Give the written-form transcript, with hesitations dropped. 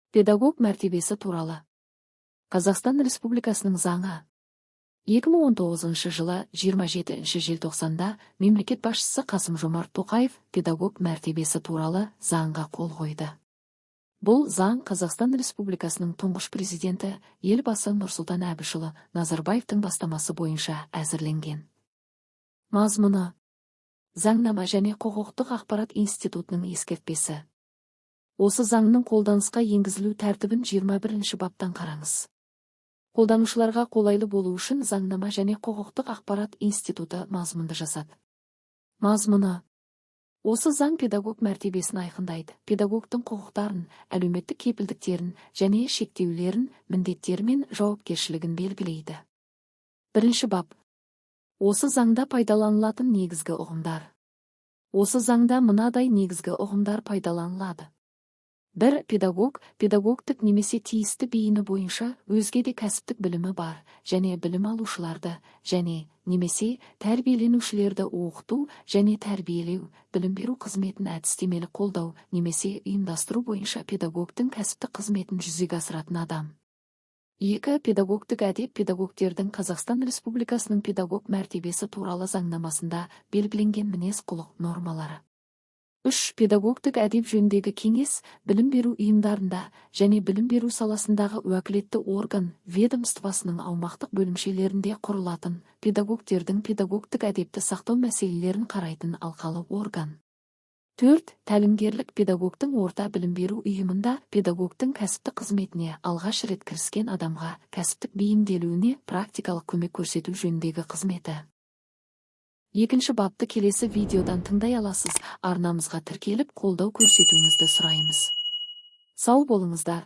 Педагог мәртебесі туралы. Қазақстан Республикасының заңы. 2019 жылы 27 желтоқсанда мемлекет басшысы Қасым-Жомарт Тоқаев педагог мәртебесі туралы заңға қол қойды. Бұл заң Қазақстан Республикасының тұңғыш президенті елбасы Нұрсұлтан Әбішұлы Назарбаевтың бастамасы бойынша әзірленген. Мазмұны. Заңнама және құқықтық ақпарат институтының ескертпесі. Осы заңның қолданысқа енгізілу тәртібін 21 баптан қараңыз. Қолданушыларға қолайлы болу үшін заңнама және құқықтық ақпарат институты мазмұнды жасады. Мазмұны. Осы заң педагог мәртебесін айқындайды, педагогтың құқықтарын, әлеуметтік кепілдіктерін және шектеулерін, міндеттері мен жауапкершілігін белгілейді. Бірінші бап. Осы заңда пайдаланылатын негізгі ұғымдар. Осы заңда мынадай негізгі ұғымдар пайдаланылады. 1. Педагог, педагогтік немесе тиісті бейіні бойынша өзге де кәсіптік білімі бар, және білім алушыларды, және немесе тәрбиеленушілерді оқыту және тәрбиелеу, білім беру қызметін әдістемелік қолдау, немесе ұйымдастыру бойынша педагогтың кәсіптік қызметін жүзеге асыратын адам. 2. Педагогтік әдеп, педагогтердің Қазақстан Республикасының педагог мәртебесі туралы заңнамасында белгіленген мінез-құлық нормалары. 3. Педагогтік әдеп жөніндегі кеңес, білім беру ұйымдарында және білім беру саласындағы уәкілетті орган, ведомствосының аумақтық бөлімшелерінде құрылатын, педагогтердің педагогтік әдепті сақтау мәселелерін қарайтын алқалы орган. 4. Тәлімгерлік, педагогтың орта білім беру ұйымында педагогтың кәсіптік қызметіне алғаш рет кіріскен адамға кәсіптік бейімделуіне практикалық көмек көрсету жөніндегі қызметі. Екінші бапты келесі видеодан тыңдай аласыз. Арнамызға тіркеліп қолдау көрсетуіңізді сұраймыз. Сау болыңыздар.